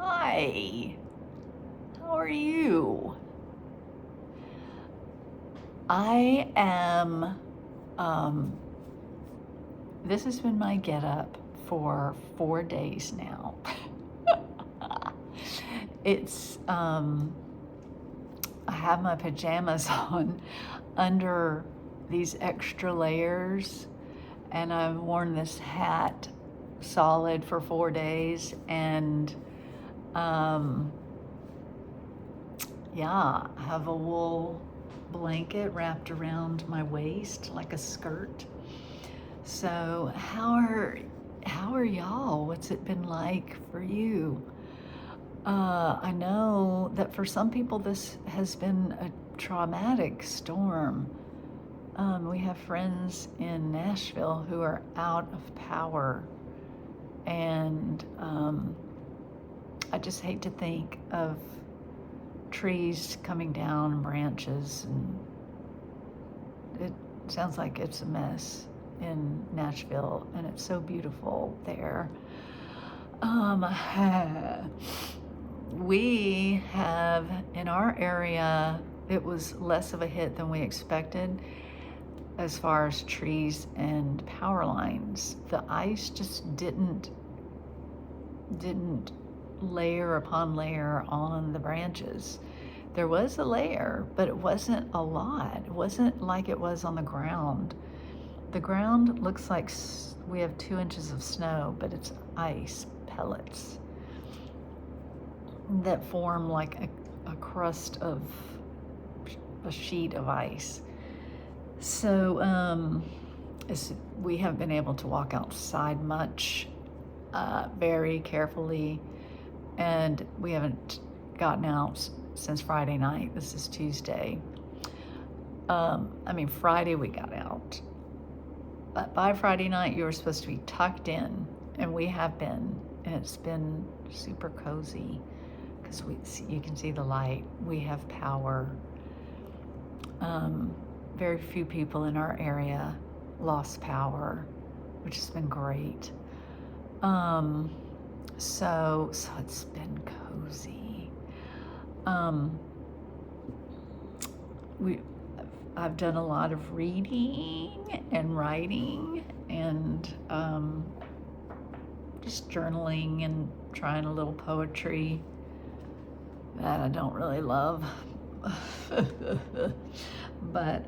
Hi, how are you? I am, um, this has been my get up for 4 days now. It's, I have my pajamas on under these extra layers, and I've worn this hat solid for 4 days, and, um, yeah, I have a wool blanket wrapped around my waist like a skirt. So how are y'all? What's it been like for you? I know that for some people this has been a traumatic storm. We have friends in Nashville who are out of power, and I just hate to think of trees coming down, branches, and it sounds like it's a mess in Nashville, and it's so beautiful there. Um, we have in our area, it was less of a hit than we expected as far as trees and power lines. The ice just didn't layer upon layer on the branches. There was a layer, but it wasn't a lot. It wasn't like it was on the ground. The ground looks like we have 2 inches of snow, but it's ice pellets that form like a crust of a sheet of ice. So we haven't been able to walk outside much, very carefully, and we haven't gotten out since Friday night. This is Tuesday. Friday we got out, but by Friday night you were supposed to be tucked in, and we have been, and it's been super cozy because you can see the light. We have power. Very few people in our area lost power, which has been great. So it's been cozy. I've done a lot of reading and writing, and just journaling and trying a little poetry that I don't really love. But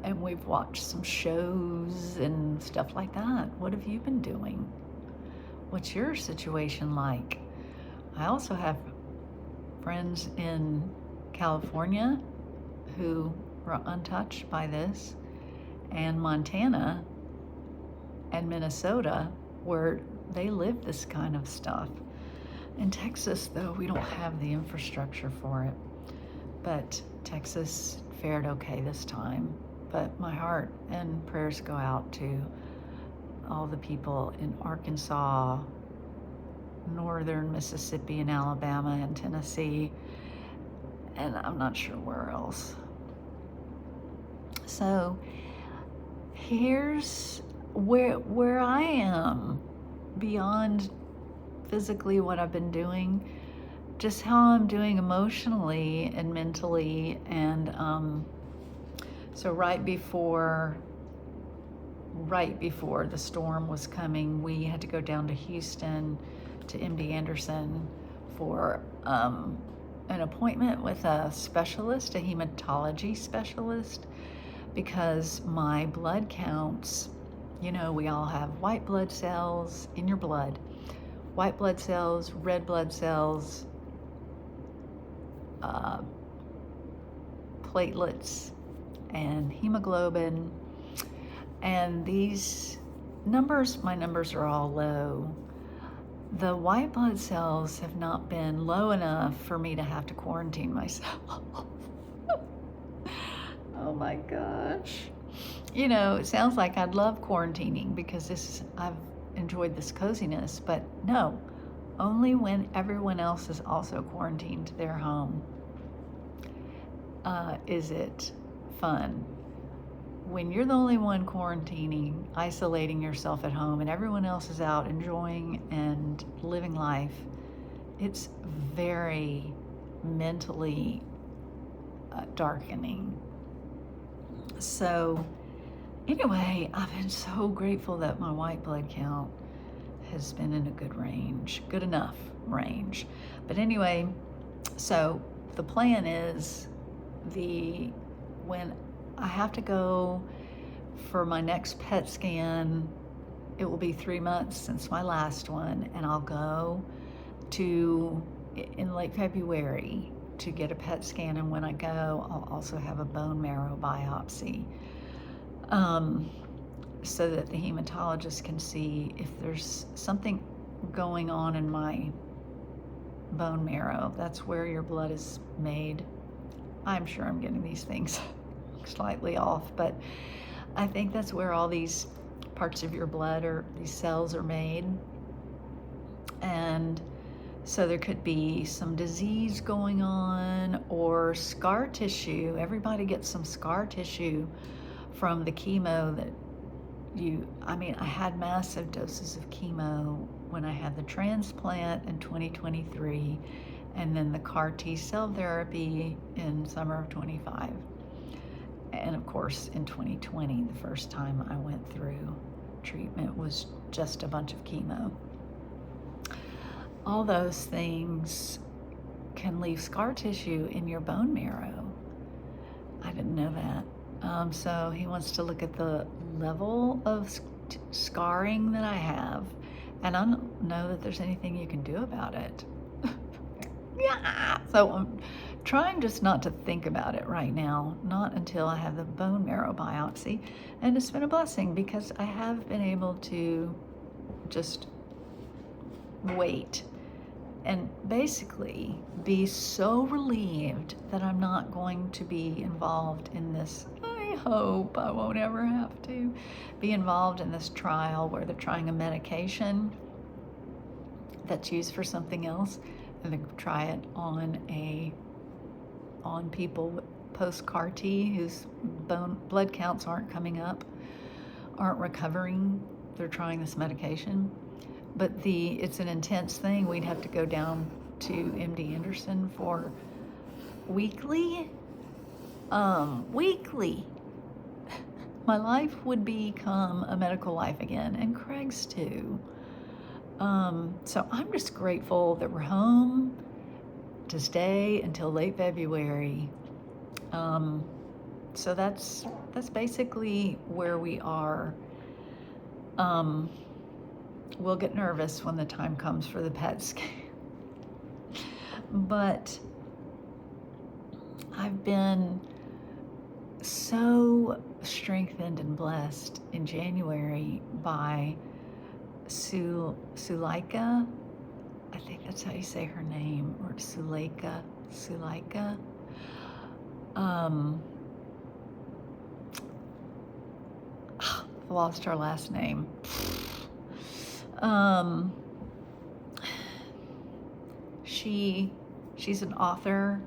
and we've watched some shows and stuff like that. What have you been doing? What's your situation like? I also have friends in California who were untouched by this, and Montana and Minnesota, where they live this kind of stuff. In Texas, though, we don't have the infrastructure for it, but Texas fared okay this time. But my heart and prayers go out to all the people in Arkansas, northern Mississippi and Alabama and Tennessee, and I'm not sure where else. So here's where I am beyond physically what I've been doing, just how I'm doing emotionally and mentally. And so right before the storm was coming, we had to go down to Houston to MD Anderson for an appointment with a specialist, a hematology specialist, because my blood counts, we all have white blood cells in your blood, white blood cells, red blood cells, platelets, and hemoglobin. And these numbers, my numbers are all low. The white blood cells have not been low enough for me to have to quarantine myself. Oh my gosh. It sounds like I'd love quarantining because I've enjoyed this coziness, but no, only when everyone else is also quarantined to their home is it fun. when you're the only one quarantining, isolating yourself at home, and everyone else is out enjoying and living life, it's very mentally darkening. So anyway, I've been so grateful that my white blood count has been in a good range, good enough range. But anyway, so the plan is when I have to go for my next PET scan, it will be 3 months since my last one, and I'll go in late February to get a PET scan, and when I go, I'll also have a bone marrow biopsy, so that the hematologist can see if there's something going on in my bone marrow. That's where your blood is made. I'm sure I'm getting these things slightly off, but I think that's where all these parts of your blood or these cells are made. And so there could be some disease going on or scar tissue. Everybody gets some scar tissue from the chemo that I had massive doses of chemo when I had the transplant in 2023, and then the CAR T-cell therapy in summer of 25. And of course, in 2020, the first time I went through treatment was just a bunch of chemo. All those things can leave scar tissue in your bone marrow. I didn't know that. So he wants to look at the level of scarring that I have, and I don't know that there's anything you can do about it. Yeah. So I'm trying just not to think about it right now, not until I have the bone marrow biopsy. And it's been a blessing because I have been able to just wait and basically be so relieved that I'm not going to be involved in this. I hope I won't ever have to be involved in this trial where they're trying a medication that's used for something else, and they try it on people post-CAR T whose blood counts aren't coming up, aren't recovering. They're trying this medication. But it's an intense thing. We'd have to go down to MD Anderson for weekly. My life would become a medical life again, and Craig's too. So I'm just grateful that we're home to stay until late February. So that's basically where we are. We'll get nervous when the time comes for the PET scan. But I've been so strengthened and blessed in January by Suleika. I think that's how you say her name, or Suleika. I lost her last name. She's an author,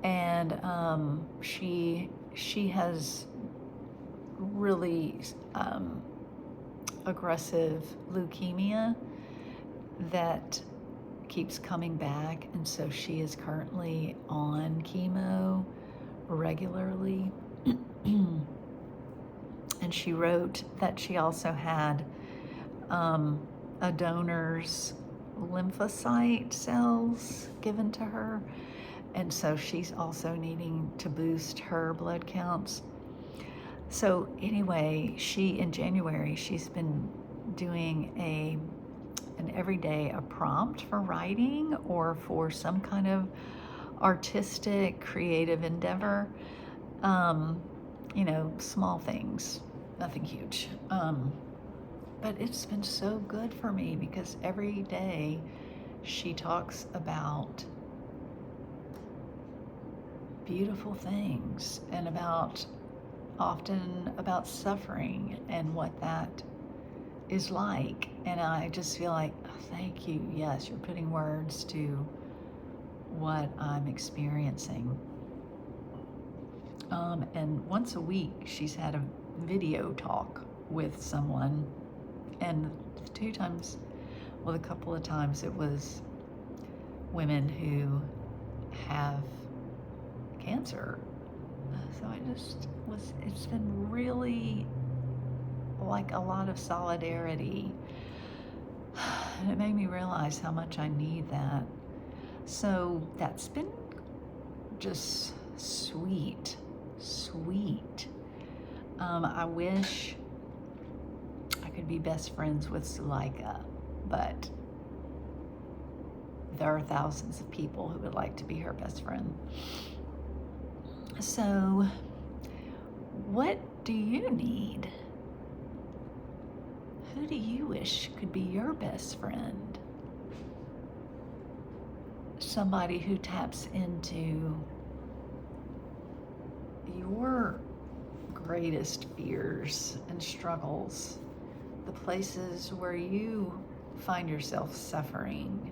and she has really aggressive leukemia that keeps coming back, and so she is currently on chemo regularly. And she wrote that she also had a donor's lymphocyte cells given to her, and so she's also needing to boost her blood counts. So anyway, in January, she's been doing an everyday a prompt for writing or for some kind of artistic, creative endeavor. Small things, nothing huge. But it's been so good for me because every day she talks about beautiful things and often about suffering and what that is like. And I just feel like, oh, thank you. Yes, you're putting words to what I'm experiencing. And once a week, she's had video talk with someone, and a couple of times it was women who have cancer. So it's been really like a lot of solidarity. And it made me realize how much I need that. So that's been just sweet. I wish I could be best friends with Zuleika, but there are thousands of people who would like to be her best friend. So, what do you need? Who do you wish could be your best friend? Somebody who taps into your greatest fears and struggles, the places where you find yourself suffering.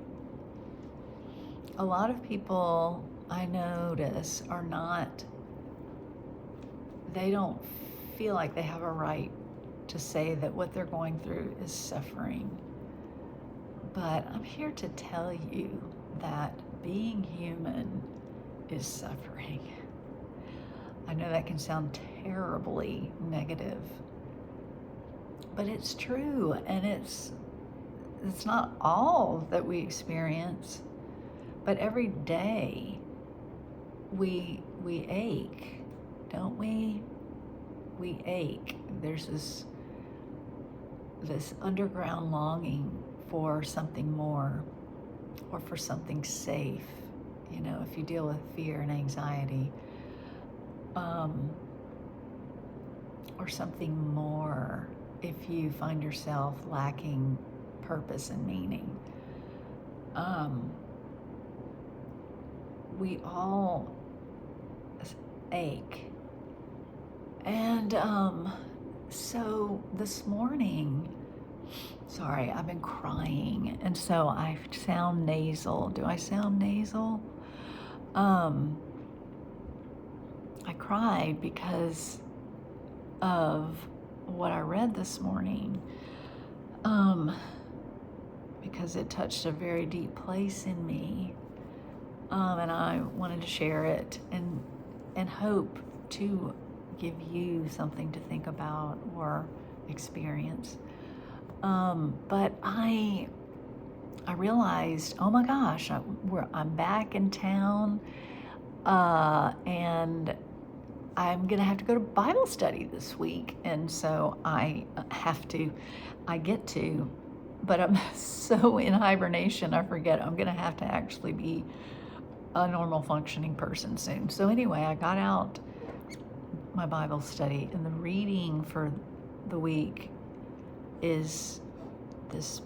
A lot of people I notice they don't feel like they have a right to say that what they're going through is suffering. But I'm here to tell you that being human is suffering. I know that can sound terribly negative, but it's true, and it's not all that we experience, but every day we ache, don't we? We ache. There's this underground longing for something more, or for something safe. You know, if you deal with fear and anxiety, or something more if you find yourself lacking purpose and meaning. We all ache. And so this morning, sorry, I've been crying, and so I sound nasal. Do I sound nasal? I cried because of what I read this morning, because it touched a very deep place in me, and I wanted to share it and hope to give you something to think about or experience. But I realized, oh my gosh, I'm back in town, and I'm gonna have to go to Bible study this week, and so I get to, but I'm so in hibernation, I forget I'm gonna have to actually be a normal functioning person soon. So anyway, I got out my Bible study, and the reading for the week is this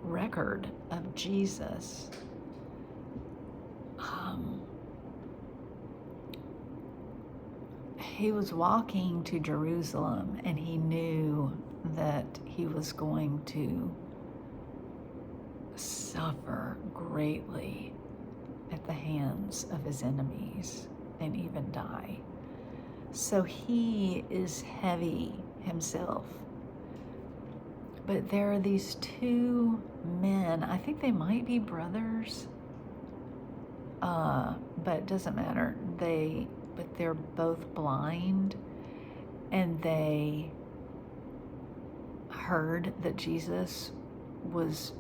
record of Jesus. He was walking to Jerusalem, and he knew that he was going to suffer greatly at the hands of his enemies and even die. So he is heavy himself. But there are these two men, I think they might be brothers, but it doesn't matter. But they're both blind, and they heard that Jesus was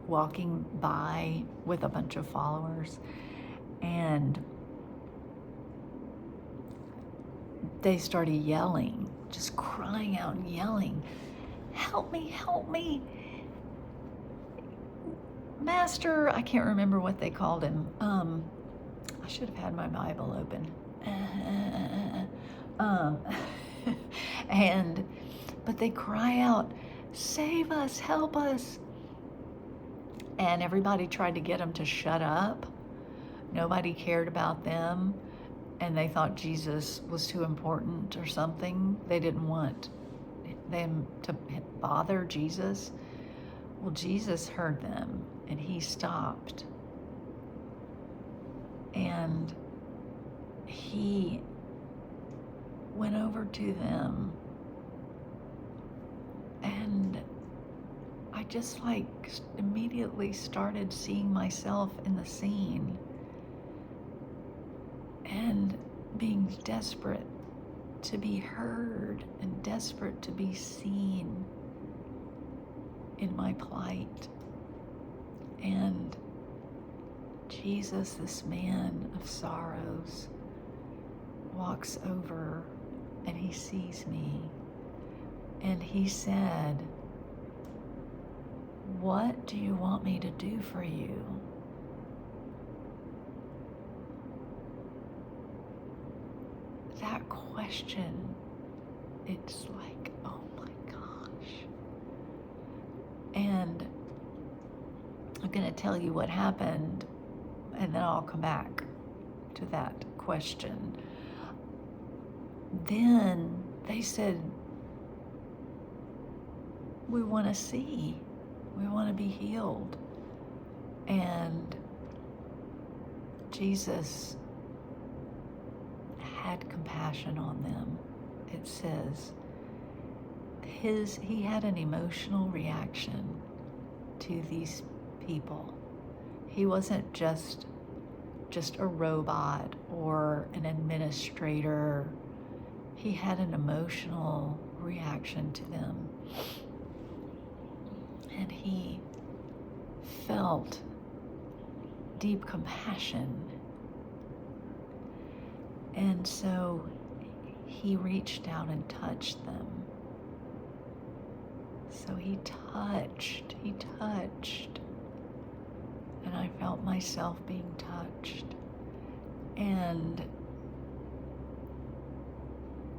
walking by with a bunch of followers, and they started yelling, just crying out and yelling, help me, Master. I can't remember what they called him. I should have had my Bible open. But they cry out, save us, help us. And everybody tried to get them to shut up. Nobody cared about them, and they thought Jesus was too important or something. They didn't want them to bother Jesus. Well, Jesus heard them, and he stopped. And he went over to them, and I just like immediately started seeing myself in the scene and being desperate to be heard and desperate to be seen in my plight. And Jesus, this man of sorrows, walks over and he sees me, and he said, "What do you want me to do for you?" That question, it's like, oh my gosh. And I'm going to tell you what happened, and then I'll come back to that question. Then they said, "We want to see. We want to be healed." And Jesus had compassion on them. It says he had an emotional reaction to these people. He wasn't just a robot or an administrator. He had an emotional reaction to them. And he felt deep compassion. And so he reached out and touched them. So he touched, and I felt myself being touched. And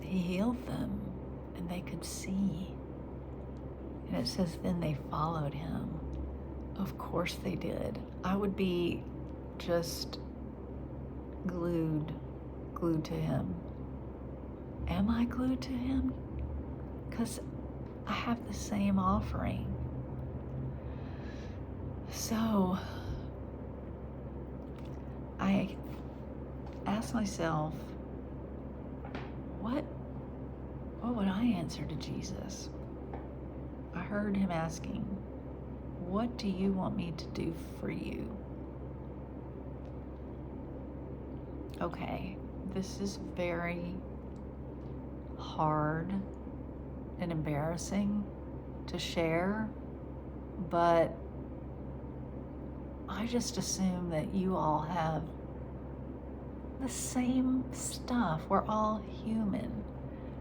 he healed them, and they could see. And it says, then they followed him. Of course they did. I would be just glued to him. Am I glued to him? Because I have the same offering. So I asked myself, what would I answer to Jesus? I heard him asking, "What do you want me to do for you?" Okay, this is very hard and embarrassing to share, but I just assume that you all have the same stuff. We're all human.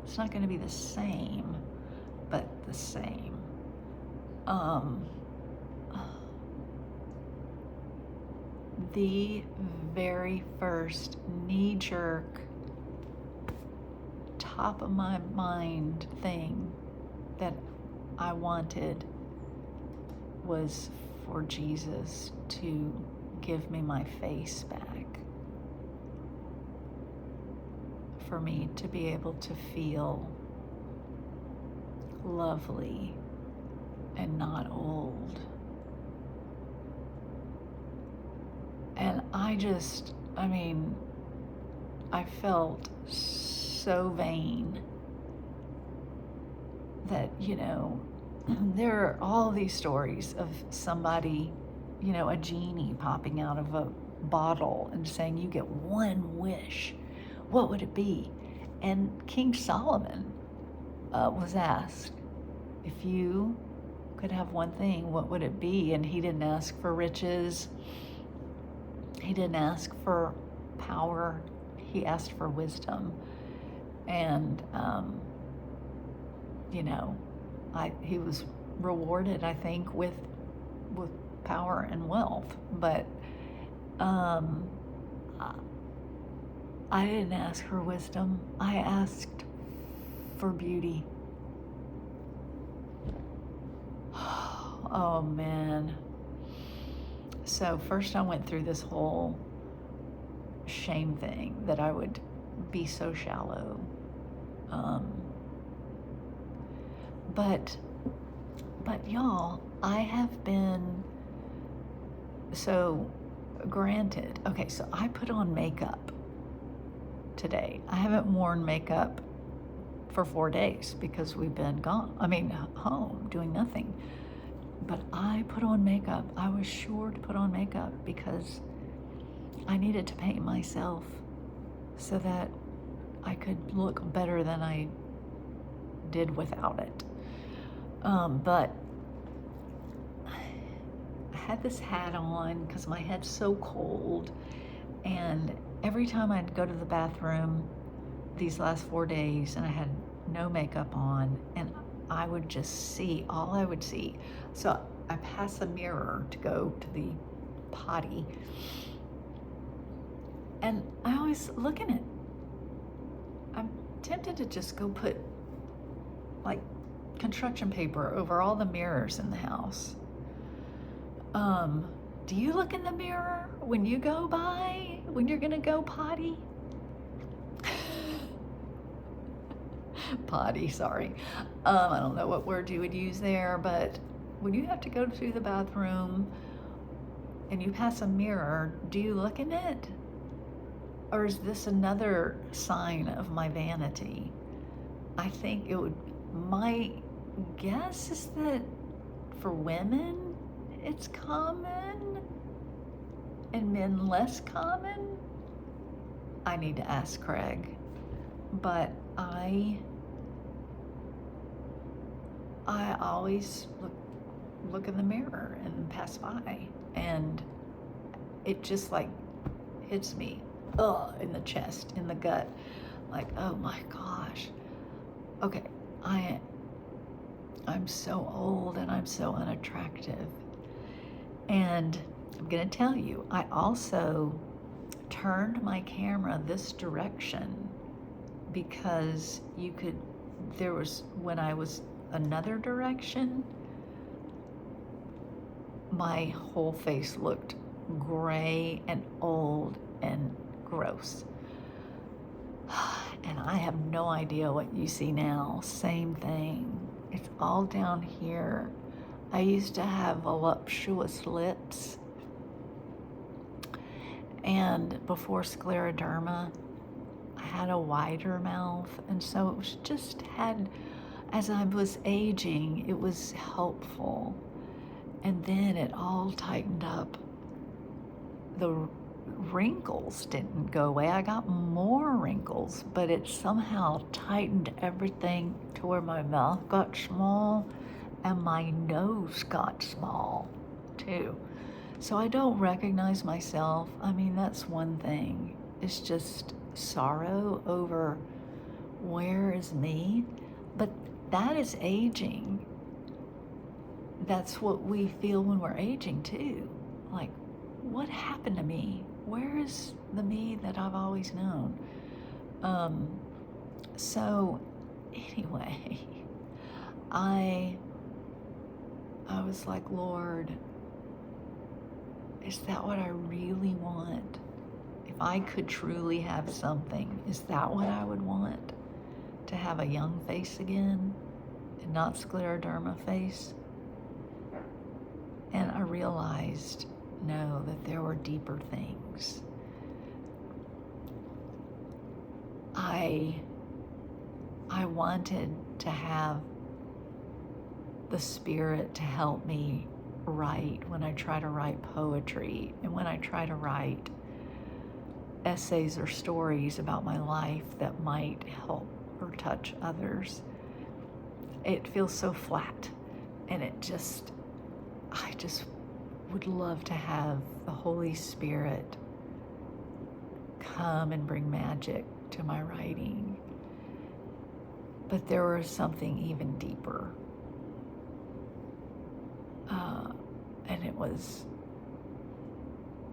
It's not going to be the same, but the same. The very first knee-jerk, top of my mind thing that I wanted was for Jesus to give me my face back, for me to be able to feel lovely and not old. And I felt so vain that, there are all these stories of somebody, a genie popping out of a bottle and saying, "You get one wish. What would it be?" And King Solomon was asked, if you could have one thing, what would it be? And he didn't ask for riches. He didn't ask for power. He asked for wisdom. And, he was rewarded, I think, with power and wealth. But I didn't ask for wisdom. I asked for beauty. Oh, man. So first I went through this whole shame thing that I would be so shallow. But y'all, I have been, so granted, okay, so I put on makeup today. I haven't worn makeup for 4 days because we've been gone. I mean, home doing nothing. But I put on makeup. I was sure to put on makeup because I needed to paint myself so that I could look better than I did without it. But I had this hat on because my head's so cold, and every time I'd go to the bathroom these last 4 days and I had no makeup on, and I would just see, all I would see. So I pass a mirror to go to the potty, and I always look in it. I'm tempted to just go put like construction paper over all the mirrors in the house. Do you look in the mirror when you go by, when you're gonna go potty? Potty, sorry. I don't know what word you would use there, but when you have to go to the bathroom and you pass a mirror, do you look in it? Or is this another sign of my vanity? I think my guess is that for women, it's common, and men less common. I need to ask Craig, but I always look in the mirror and pass by, and it just like hits me, in the chest, in the gut, like, oh my gosh. Okay, I'm so old and I'm so unattractive. And I'm gonna tell you, I also turned my camera this direction because when I was another direction, my whole face looked gray and old and gross. And I have no idea what you see now. Same thing. It's all down here. I used to have voluptuous lips, and before scleroderma, I had a wider mouth, and so it was just as I was aging, it was helpful. And then it all tightened up. The wrinkles didn't go away. I got more wrinkles, but it somehow tightened everything to where my mouth got small and my nose got small too. So I don't recognize myself. I mean, that's one thing. It's just sorrow over where is me. But that is aging. That's what we feel when we're aging too. Like, what happened to me? Where is the me that I've always known? So anyway, I was like, Lord, is that what I really want? If I could truly have something, is that what I would want? To have a young face again and not scleroderma face? And I realized, no, that there were deeper things. I wanted to have the Spirit to help me write when I try to write poetry and when I try to write essays or stories about my life that might help or touch others. It feels so flat, and I just would love to have the Holy Spirit come and bring magic to my writing. But there was something even deeper. And it was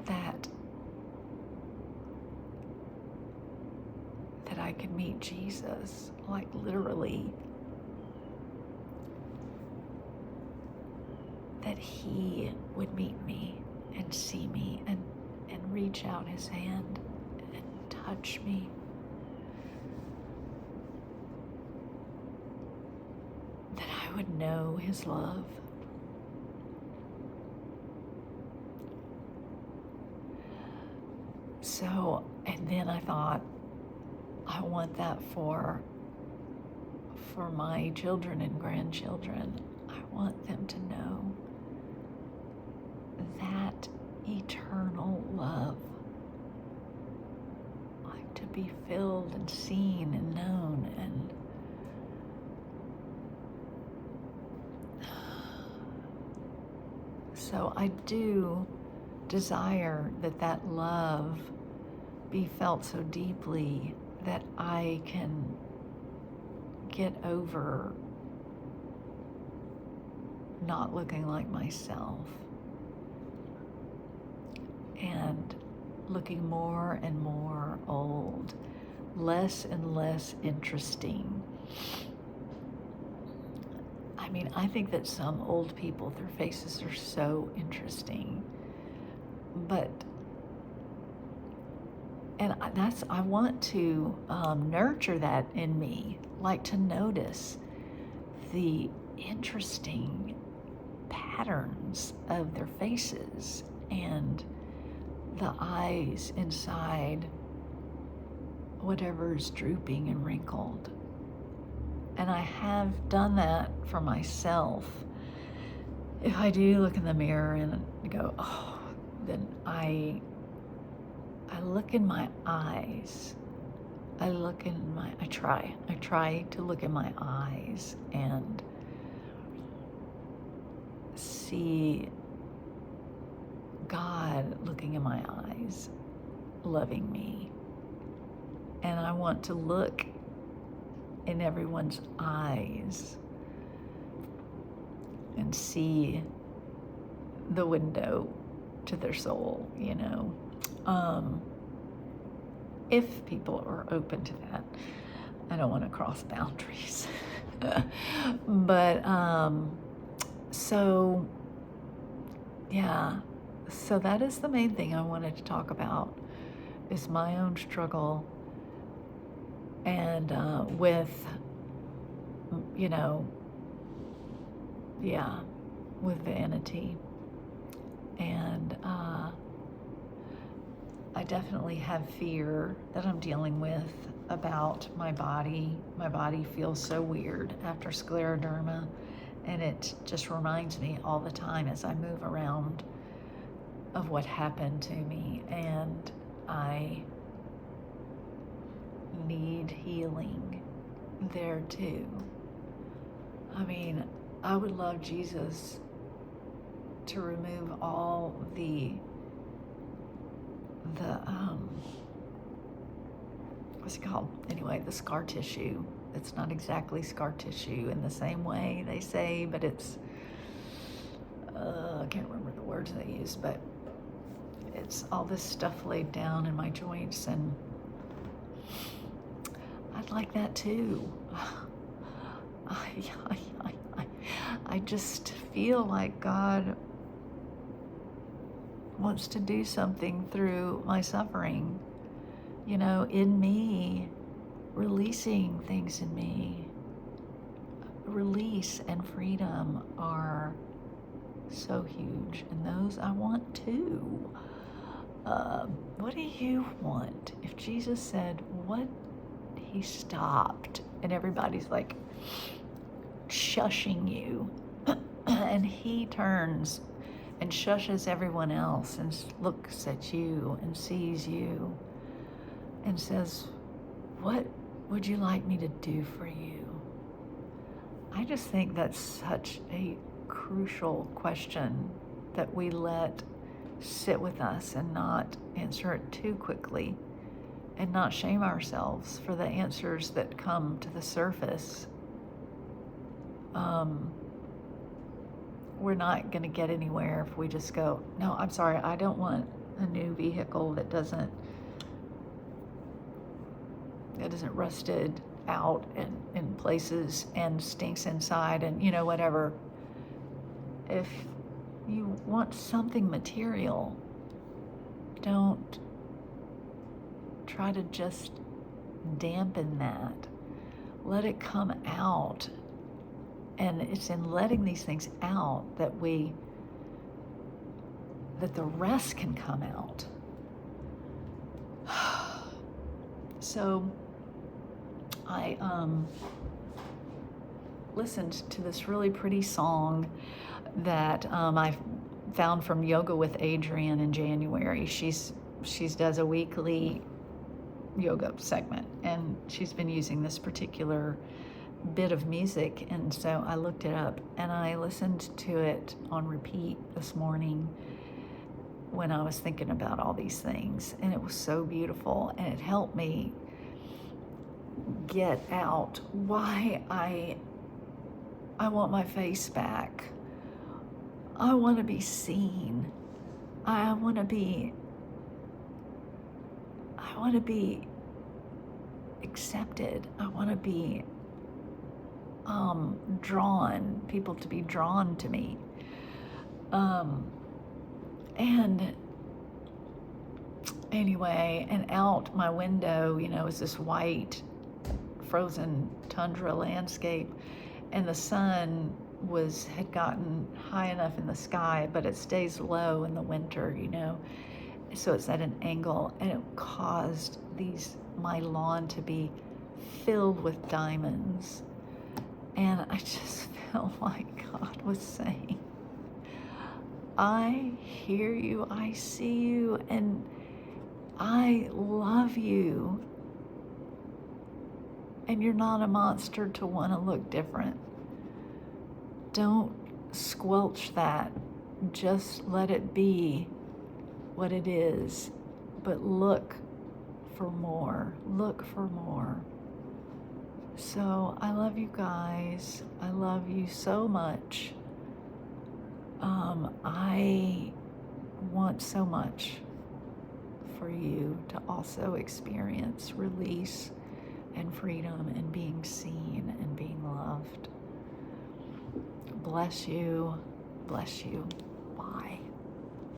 that I could meet Jesus, like literally, that he would meet me and see me and reach out his hand and touch me. That I would know his love. So, and then I thought, I want that for for my children and grandchildren. I want them to know that eternal love, like to be filled and seen and known. And so I do desire that that love be felt so deeply that I can get over not looking like myself and looking more and more old, less and less interesting. I mean, I think that some old people, their faces are so interesting, I want to nurture that in me, like to notice the interesting patterns of their faces and the eyes inside whatever's drooping and wrinkled. And I have done that for myself. If I do look in the mirror and go, oh, then I look in my eyes. I try to look in my eyes and see God looking in my eyes, loving me. And I want to look in everyone's eyes and see the window to their soul, you know. If people are open to that. I don't want to cross boundaries. But so that is the main thing I wanted to talk about, is my own struggle and with vanity. And I definitely have fear that I'm dealing with about my body. My body feels so weird after scleroderma, and it just reminds me all the time as I move around of what happened to me, and I need healing there too. I mean, I would love Jesus to remove all the what's it called? Anyway, the scar tissue. It's not exactly scar tissue in the same way they say, but it's, I can't remember the words they use, but it's all this stuff laid down in my joints, and I'd like that too. I just feel like God wants to do something through my suffering, in me, releasing things in me. Release and freedom are so huge, and those I want too. What do you want? If Jesus said, what? He stopped, and everybody's like shushing you, and he turns and shushes everyone else and looks at you and sees you and says, what would you like me to do for you? I just think that's such a crucial question that we let sit with us and not answer it too quickly, and not shame ourselves for the answers that come to the surface. We're not going to get anywhere if we just go, no, I'm sorry, I don't want a new vehicle that isn't rusted out and in places and stinks inside and whatever. If you want something material, don't try to just dampen that. Let it come out. And it's in letting these things out that the rest can come out. So I listened to this really pretty song that I found from Yoga with Adriene in January. She's does a weekly yoga segment, and she's been using this particular bit of music, and so I looked it up and I listened to it on repeat this morning when I was thinking about all these things, and it was so beautiful, and it helped me get out why I want my face back. I want to be seen. I want to be accepted. I want to be drawn, people to be drawn to me. And anyway, and out my window, is this white frozen tundra landscape, and the sun had gotten high enough in the sky, but it stays low in the winter, so it's at an angle, and it caused my lawn to be filled with diamonds. And I just felt like God was saying, I hear you, I see you, and I love you. And you're not a monster to want to look different. Don't squelch that. Just let it be what it is. But look for more. Look for more. So I love you guys. I love you so much. I want so much for you to also experience release and freedom and being seen and being loved. Bless you. Bless you. Bye.